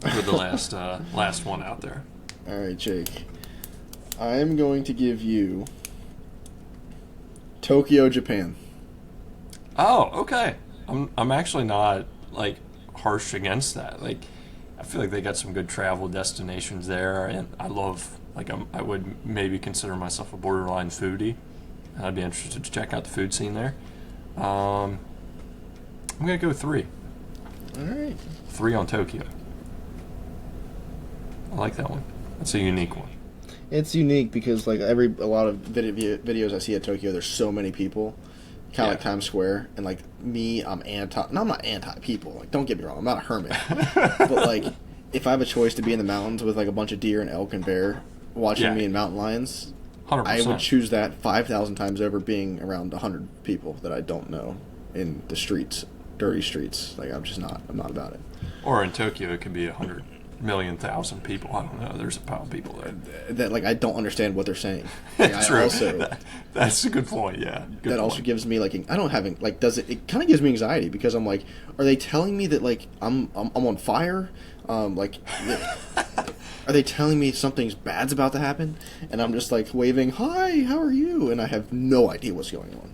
For the last one out there. All right, Jake. I am going to give you Tokyo, Japan. Oh, okay. I'm actually not like harsh against that. Like, I feel like they got some good travel destinations there, and I love I would maybe consider myself a borderline foodie. I'd be interested to check out the food scene there. I'm gonna go 3. All right. 3 on Tokyo. I like that one. That's a unique one. It's unique because like a lot of videos I see at Tokyo, there's so many people, kind of like Times Square, and like me, I'm anti. No, I'm not anti people. Like, don't get me wrong, I'm not a hermit. But like, if I have a choice to be in the mountains with like a bunch of deer and elk and bear watching me and mountain lions, 100%. I would choose that 5,000 times over being around 100 people that I don't know in the streets, dirty streets. Like, I'm not about it. Or in Tokyo, it could be 100,000,000 people. I don't know. There's a pile of people there. That like I don't understand what they're saying. Like, True. That's a good point. Yeah. Good point. Also gives me like I don't have like does it? It kind of gives me anxiety because I'm like, are they telling me that like I'm on fire? Like, are they telling me something's bad's about to happen? And I'm just like waving, hi, how are you? And I have no idea what's going on.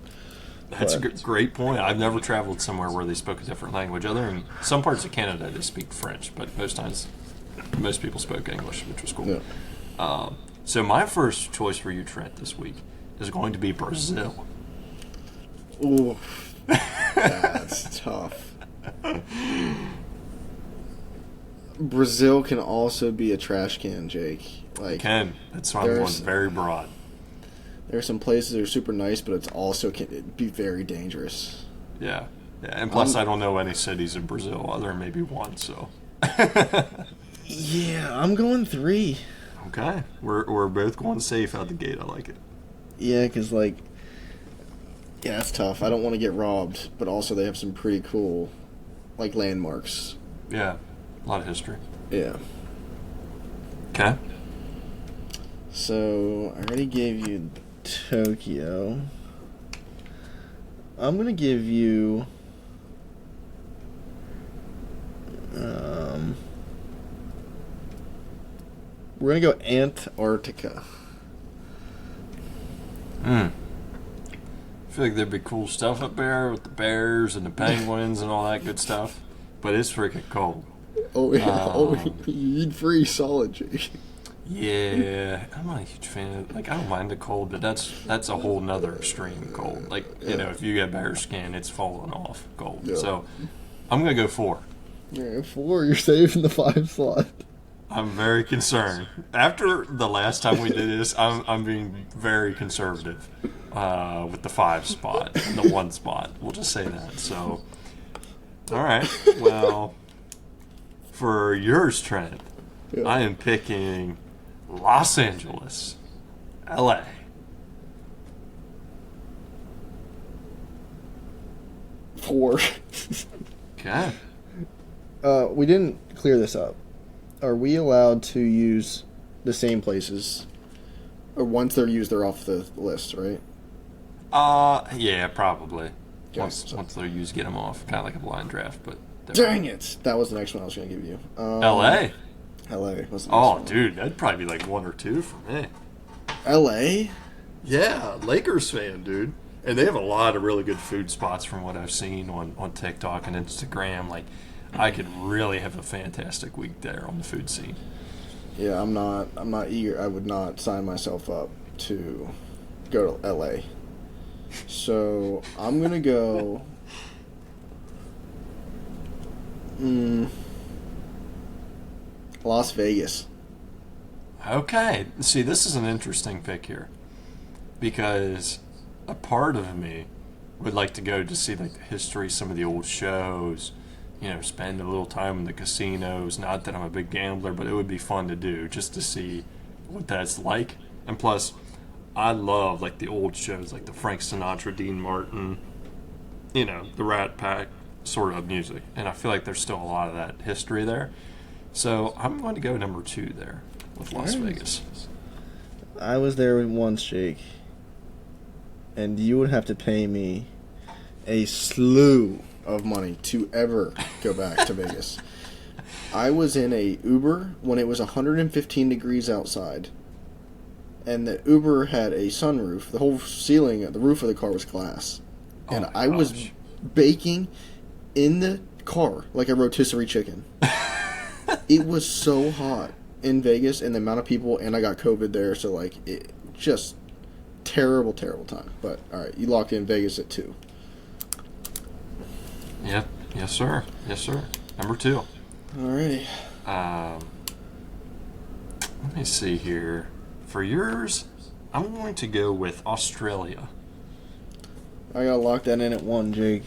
That's a great point. I've never traveled somewhere where they spoke a different language. Other than some parts of Canada, they speak French, but most people spoke English, which was cool. Yeah. So my first choice for you, Trent, this week is going to be Brazil. Ooh, that's tough. Brazil can also be a trash can, Jake. Like, can. That's why I'm going very broad. There are some places that are super nice, but it's also can be very dangerous. Yeah. And plus, I don't know any cities in Brazil other than maybe one, so. Yeah, I'm going 3. Okay. We're both going safe out the gate. I like it. Yeah, because, like, yeah, it's tough. I don't want to get robbed, but also they have some pretty cool, like, landmarks. Yeah. A lot of history. Yeah. Okay. So, I already gave you Tokyo. I'm going to give you... we're going to go Antarctica. I feel like there'd be cool stuff up there with the bears and the penguins and all that good stuff. But it's freaking cold. Oh, yeah. You'd freeze solid, Jake. Yeah, I'm not a huge fan of I don't mind the cold, but that's a whole nother extreme cold. Like, you know, if you get bear skin, it's falling off cold. Yeah. So I'm going to go 4. Yeah, 4. You're saving the 5 slot. I'm very concerned. After the last time we did this, I'm being very conservative with the 5 spot and the 1 spot. We'll just say that. So, all right. Well, for yours, Trent, I am picking Los Angeles, LA. Four. Okay. We didn't clear this up. Are we allowed to use the same places? Or once they're used, they're off the list, right? Yeah, probably. Okay, once they're used, get them off. Kind of like a blind draft, but... Dang it! That was the next one I was going to give you. L.A.? L.A. was the next one. Dude, that'd probably be like 1 or 2 for me. L.A.? Yeah, Lakers fan, dude. And they have a lot of really good food spots from what I've seen on TikTok and Instagram. Like, I could really have a fantastic week there on the food scene. Yeah, I'm not eager. I would not sign myself up to go to LA. So I'm gonna go. Las Vegas. Okay. See, this is an interesting pick here. Because a part of me would like to go to see like the history, some of the old shows. Spend a little time in the casinos. Not that I'm a big gambler, but it would be fun to do just to see what that's like. And plus, I love like the old shows, like the Frank Sinatra, Dean Martin, the Rat Pack sort of music. And I feel like there's still a lot of that history there. So I'm going to go number 2 there with Las Vegas. I was there once, Jake, and you would have to pay me a slew of money to ever go back to Vegas. I was in a Uber when it was 115 degrees outside, and the Uber had a sunroof. The whole ceiling, the roof of the car was glass, and I was baking in the car like a rotisserie chicken. It was so hot in Vegas, and the amount of people, and I got COVID there, so like it just terrible time. But all right, you locked in Vegas at 2. Yep. Yes, sir. Number 2. Alrighty. Let me see here. For yours, I'm going to go with Australia. I gotta lock that in at 1, Jake.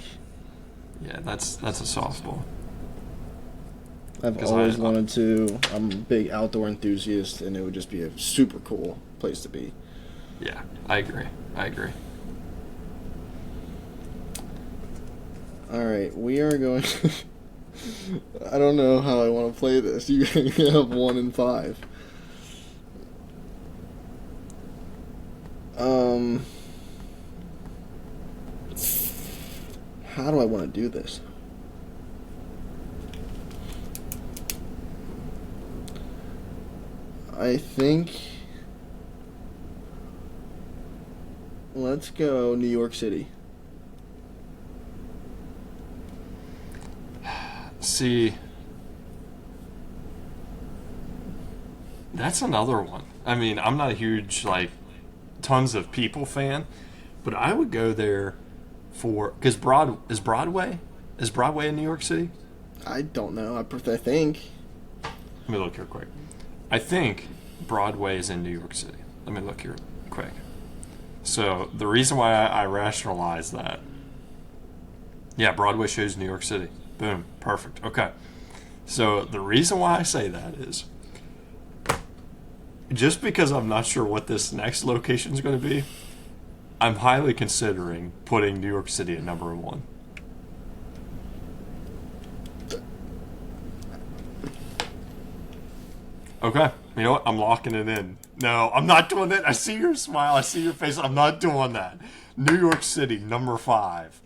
Yeah, that's a softball. I've always wanted to. I'm a big outdoor enthusiast, and it would just be a super cool place to be. Yeah, I agree. Alright, we are going... I don't know how I want to play this. You have 1 and 5. How do I want to do this? I think... Let's go New York City. See, that's another one. I mean, I'm not a huge, like, tons of people fan, but I would go there for... Because is Broadway in New York City? I don't know. I think. Let me look here quick. I think Broadway is in New York City. Let me look here quick. So, the reason why I rationalize that... Yeah, Broadway shows New York City. Boom. Perfect. Okay. So, the reason why I say that is... Just because I'm not sure what this next location is going to be, I'm highly considering putting New York City at number 1. Okay. You know what? I'm locking it in. No, I'm not doing it. I see your smile. I see your face. I'm not doing that. New York City, number 5.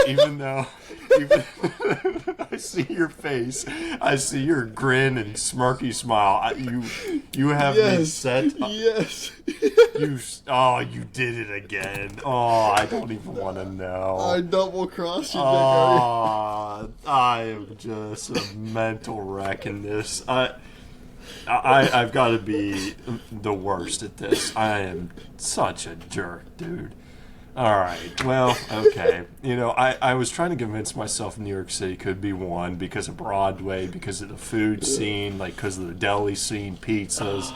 Even I see your face. I see your grin and smirky smile. You have me set. Yes. You did it again. Oh, I don't even want to know. I double crossed you, Oh, I am just a mental wreck in this. I've got to be the worst at this. I am such a jerk, dude. All right. Well, okay. I was trying to convince myself New York City could be 1 because of Broadway, because of the food scene, like because of the deli scene, pizzas.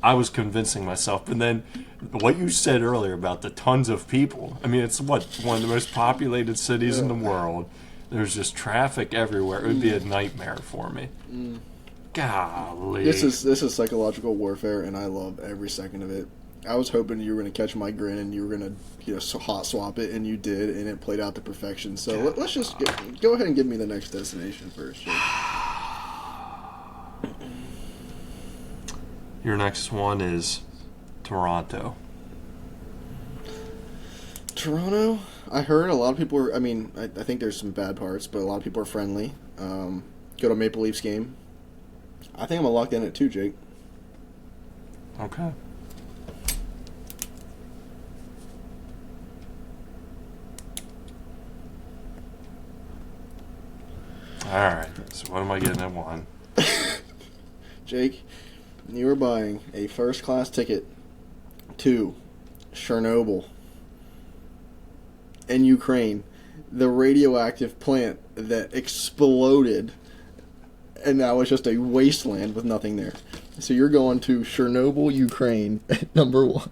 I was convincing myself. But then what you said earlier about the tons of people. I mean, it's one of the most populated cities in the world. There's just traffic everywhere. It would be a nightmare for me. Golly. This is psychological warfare, and I love every second of it. I was hoping you were going to catch my grin and you were going to hot swap it, and you did, and it played out to perfection. So let's just go ahead and give me the next destination first. Jake. Your next one is Toronto. Toronto? I heard a lot of people are... I mean, I think there's some bad parts, but a lot of people are friendly. Go to Maple Leafs game. I think I'm going to lock in at 2, Jake. Okay. Alright, so what am I getting at 1? Jake, you are buying a first-class ticket to Chernobyl in Ukraine, the radioactive plant that exploded, and now it's just a wasteland with nothing there. So you're going to Chernobyl, Ukraine, at number 1.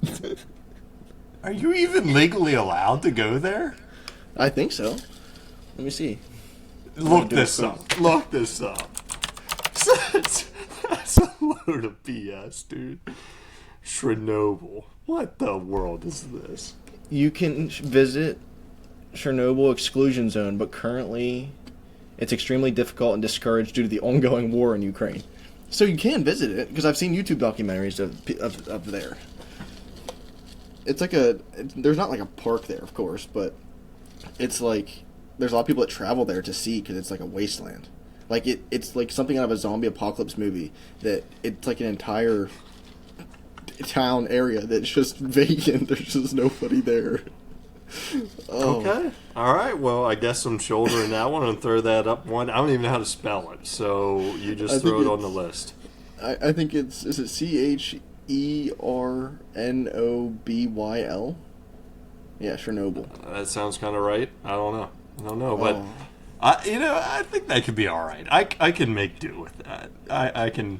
Are you even legally allowed to go there? I think so. Let me see. Look this up. Look this up. That's a load of BS, dude. Chernobyl. What the world is this? You can visit Chernobyl exclusion zone, but currently it's extremely difficult and discouraged due to the ongoing war in Ukraine. So you can visit it, because I've seen YouTube documentaries of there. It's like there's not like a park there, of course, but it's like there's a lot of people that travel there to see, because it's like a wasteland. Like it's like something out of a zombie apocalypse movie, that it's like an entire town area that's just vacant. There's just nobody there. Oh. Okay. All right. Well, I guess I'm shouldering that one and throw that up one. I don't even know how to spell it, so you just throw it on the list. I think is it Chernobyle? Yeah, Chernobyl. That sounds kind of right. I don't know, but I think that could be all right. I can make do with that. I can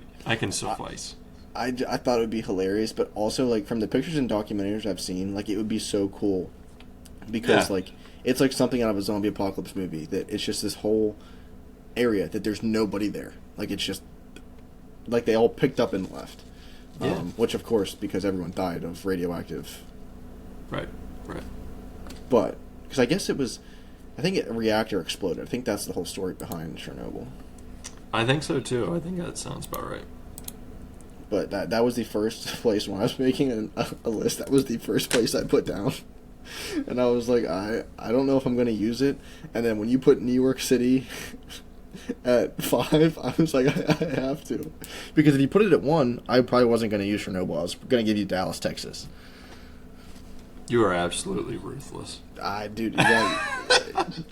suffice. I thought it would be hilarious, but also like from the pictures and documentaries I've seen, like it would be so cool because like it's like something out of a zombie apocalypse movie, that it's just this whole area that there's nobody there. Like it's just like they all picked up and left. Which of course, because everyone died of radioactive. Right. But because I guess I think a reactor exploded. I think that's the whole story behind Chernobyl. I think so too. I think that sounds about right. But that was the first place when I was making a list. That was the first place I put down, and I was like, I don't know if I'm going to use it. And then when you put New York City at 5, I was like, I have to, because if you put it at 1, I probably wasn't going to use Chernobyl. I was going to give you Dallas, Texas. You are absolutely ruthless. Dude, I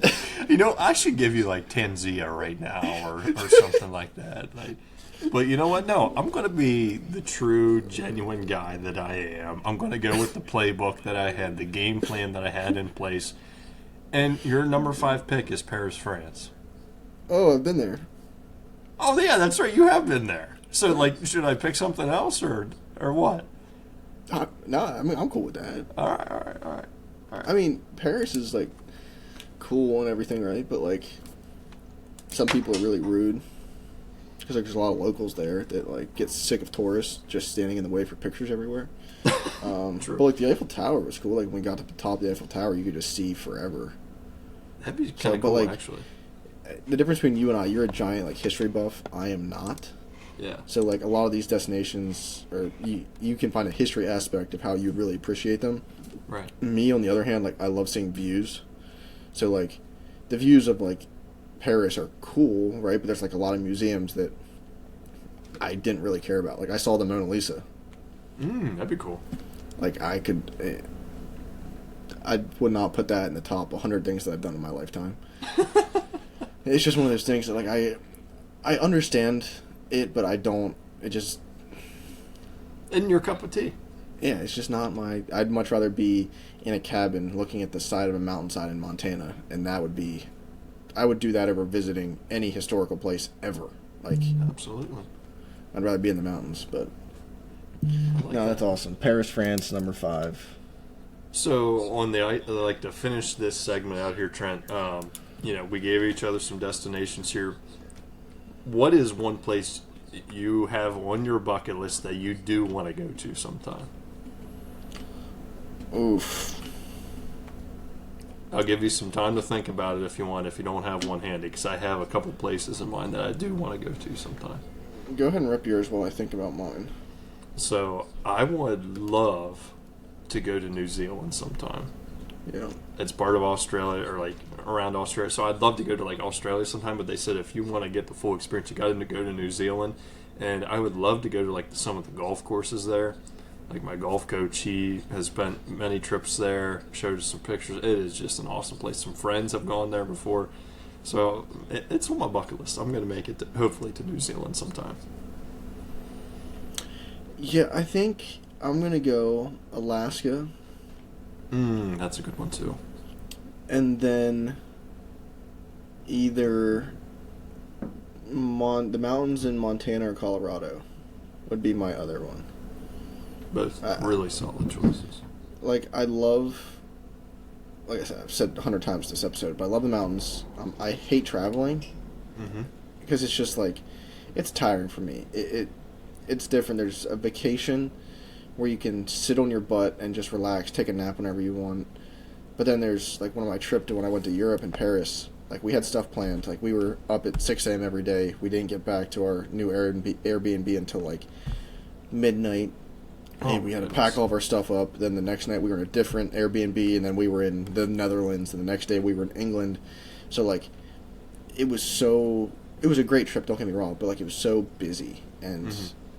should give you like Tanzania right now or something like that. But you know what? No, I'm going to be the true, genuine guy that I am. I'm going to go with the playbook that I had, the game plan that I had in place. And your number 5 pick is Paris, France. Oh, I've been there. Oh, yeah, that's right. You have been there. So, should I pick something else or what? No, I mean, I'm cool with that. All right. I mean, Paris is, like, cool and everything, right? But, like, some people are really rude. Because there's a lot of locals there that, like, get sick of tourists just standing in the way for pictures everywhere. True. But, like, the Eiffel Tower was cool. Like, when we got to the top of the Eiffel Tower, you could just see forever. That'd be kind of cool, like, actually. The difference between you and I, you're a giant, like, history buff. I am not. Yeah. So, like, a lot of these destinations, or you can find a history aspect of how you really appreciate them. Right. Me, on the other hand, like, I love seeing views. So, like, the views of, like, Paris are cool, right? But there's, like, a lot of museums that I didn't really care about. Like, I saw the Mona Lisa. That'd be cool. Like, I would not put that in the top 100 things that I've done in my lifetime. It's just one of those things that, like, I understand it, but I don't. It just... In your cup of tea. Yeah, it's just not my... I'd much rather be in a cabin looking at the side of a mountainside in Montana, and that would be... I would do that over visiting any historical place ever. Like... Absolutely. I'd rather be in the mountains, but... No, that's awesome. Paris, France, number 5. So, to finish this segment out here, Trent, we gave each other some destinations here. What is one place you have on your bucket list that you do want to go to sometime? Oof. I'll give you some time to think about it if you want, if you don't have one handy, because I have a couple places in mind that I do want to go to sometime. Go ahead and rip yours while I think about mine. So, I would love to go to New Zealand sometime. Yeah. It's part of Australia, or like around Australia. So I'd love to go to like Australia sometime, but they said if you want to get the full experience, you got to go to New Zealand. And I would love to go to like some of the golf courses there. Like my golf coach, he has spent many trips there, showed us some pictures. It is just an awesome place. Some friends have gone there before. So it's on my bucket list. I'm going to make it, hopefully, to New Zealand sometime. Yeah, I think I'm going to go Alaska. That's a good one, too. And then either the mountains in Montana or Colorado would be my other one. Both really solid choices. Like, I love like I said, I've said 100 times this episode, but I love the mountains. I hate traveling because it's just like it's tiring for me. It's different. There's a vacation where you can sit on your butt and just relax, take a nap whenever you want. But then there's like one of my trip to when I went to Europe and Paris. Like we had stuff planned. Like we were up at 6 a.m. every day. We didn't get back to our new Airbnb until like midnight. And we had to pack all of our stuff up. Then the next night we were in a different Airbnb, and then we were in the Netherlands, and the next day we were in England. So like, it was a great trip. Don't get me wrong, but like it was so busy and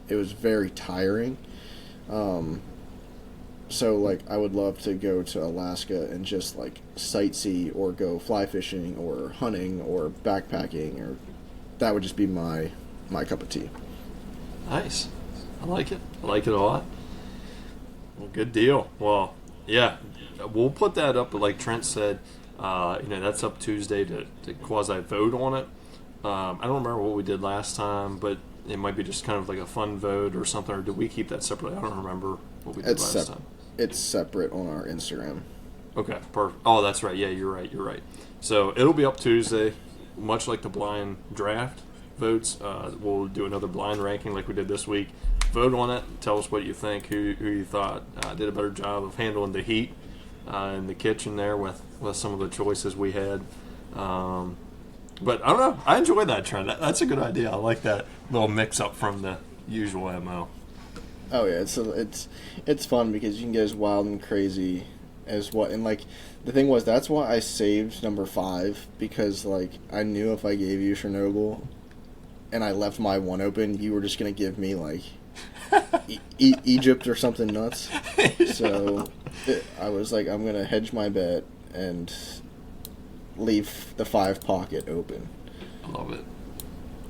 it was very tiring. So like I would love to go to Alaska and just like sightsee or go fly fishing or hunting or backpacking, or that would just be my cup of tea. Nice. I like it. I like it a lot. Well, good deal. Well, yeah, we'll put that up. But like Trent said, that's up Tuesday to quasi-vote on it. I don't remember what we did last time, but it might be just kind of like a fun vote or something. Or did we keep that separately? I don't remember what we did last time. It's separate on our Instagram. Okay, perfect. Oh, that's right. Yeah, you're right. So it'll be up Tuesday, much like the blind draft votes. We'll do another blind ranking like we did this week. Vote on it. Tell us what you think. Who you thought did a better job of handling the heat in the kitchen there with some of the choices we had. But I don't know. I enjoy that trend. That's a good idea. I like that little mix up from the usual MO. Oh yeah, it's fun because you can get as wild and crazy as what. And like the thing was, that's why I saved number 5, because like I knew if I gave you Chernobyl and I left my one open, you were just gonna give me like Egypt or something nuts. So I was like, I'm gonna hedge my bet and leave the 5 pocket open. I love it.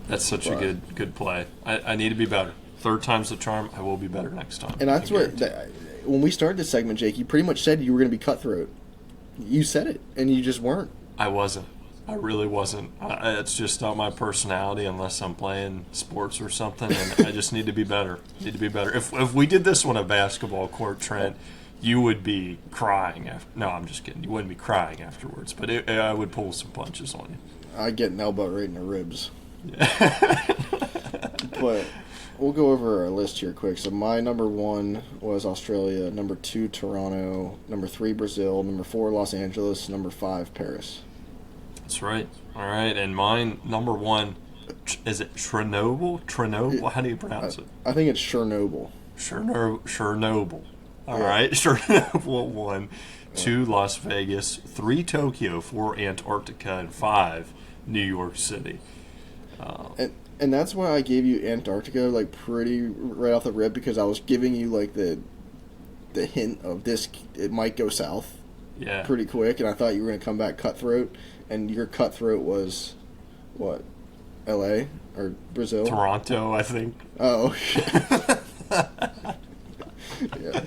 That's such a good play. I need to be better. 3rd time's the charm. I will be better next time. And that's when we started this segment, Jake, you pretty much said you were going to be cutthroat. You said it, and you just weren't. I wasn't. I really wasn't. It's just not my personality unless I'm playing sports or something, and I just need to be better. If we did this on a basketball court, Trent, you would be crying. No, I'm just kidding. You wouldn't be crying afterwards, but I would pull some punches on you. I'd get an elbow right in the ribs. Yeah. But we'll go over our list here quick. So my number 1 was Australia, number 2 Toronto, number 3 Brazil, number 4 Los Angeles, number 5 Paris. That's right. All right, and mine number 1 is it Chernobyl? How do you pronounce it? I think it's Chernobyl. Chernobyl. All right, Chernobyl 1, 2 Las Vegas, 3 Tokyo, 4 Antarctica, and 5 New York City. And that's why I gave you Antarctica like pretty right off the rip, because I was giving you like the hint of this, it might go south pretty quick, and I thought you were going to come back cutthroat, and your cutthroat was what, LA or Brazil? Toronto, I think. Oh shit. Yeah.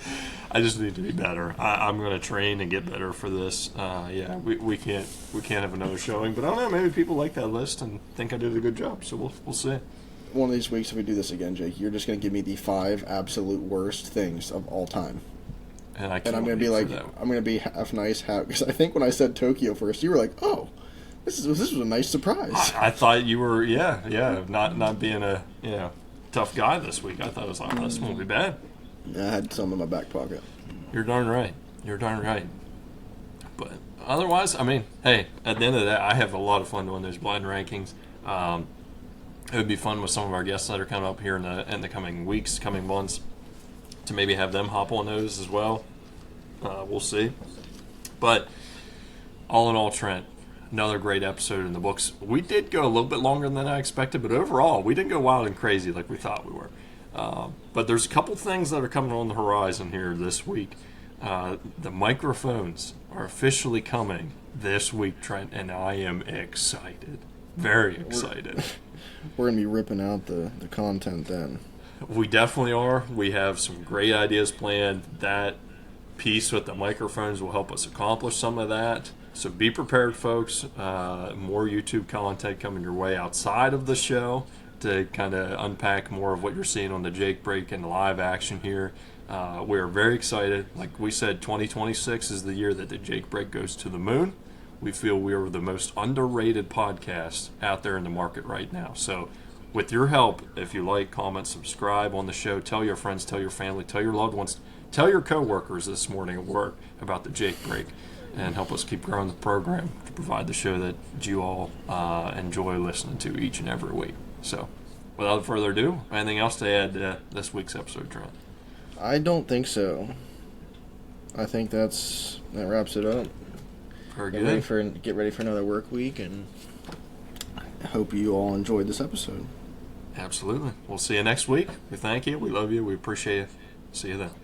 I just need to be better. I'm going to train and get better for this. We can't have another showing, but I don't know. Maybe people like that list and think I did a good job. So we'll see. One of these weeks, if we do this again, Jake, you're just going to give me the 5 absolute worst things of all time. And I'm going to be like, I'm going to be half nice, half, because I think when I said Tokyo first, you were like, oh, this was a nice surprise. I thought you were, not being a tough guy this week. I thought it was like, this won't be bad. I had some in my back pocket. You're darn right. But otherwise, I mean, hey, at the end of that, I have a lot of fun doing those blind rankings. It would be fun with some of our guests that are coming up here in the coming weeks, coming months, to maybe have them hop on those as well. We'll see. But all in all, Trent, another great episode in the books. We did go a little bit longer than I expected, but overall, we didn't go wild and crazy like we thought we were. But there's a couple things that are coming on the horizon here this week. The microphones are officially coming this week, Trent, and I am excited. Very excited. We're going to be ripping out the content then. We definitely are. We have some great ideas planned. That piece with the microphones will help us accomplish some of that. So be prepared, folks. More YouTube content coming your way outside of the show to kind of unpack more of what you're seeing on the Jake Break and live action here. We're very excited. Like we said, 2026 is the year that the Jake Break goes to the moon. We feel we are the most underrated podcast out there in the market right now. So with your help, if you like, comment, subscribe on the show, tell your friends, tell your family, tell your loved ones, tell your coworkers this morning at work about the Jake Break, and help us keep growing the program to provide the show that you all enjoy listening to each and every week. So without further ado, anything else to add to this week's episode, Trent? I don't think so. I think that wraps it up. Very good. Get ready for another work week, and I hope you all enjoyed this episode. Absolutely. We'll see you next week. We thank you. We love you. We appreciate you. See you then.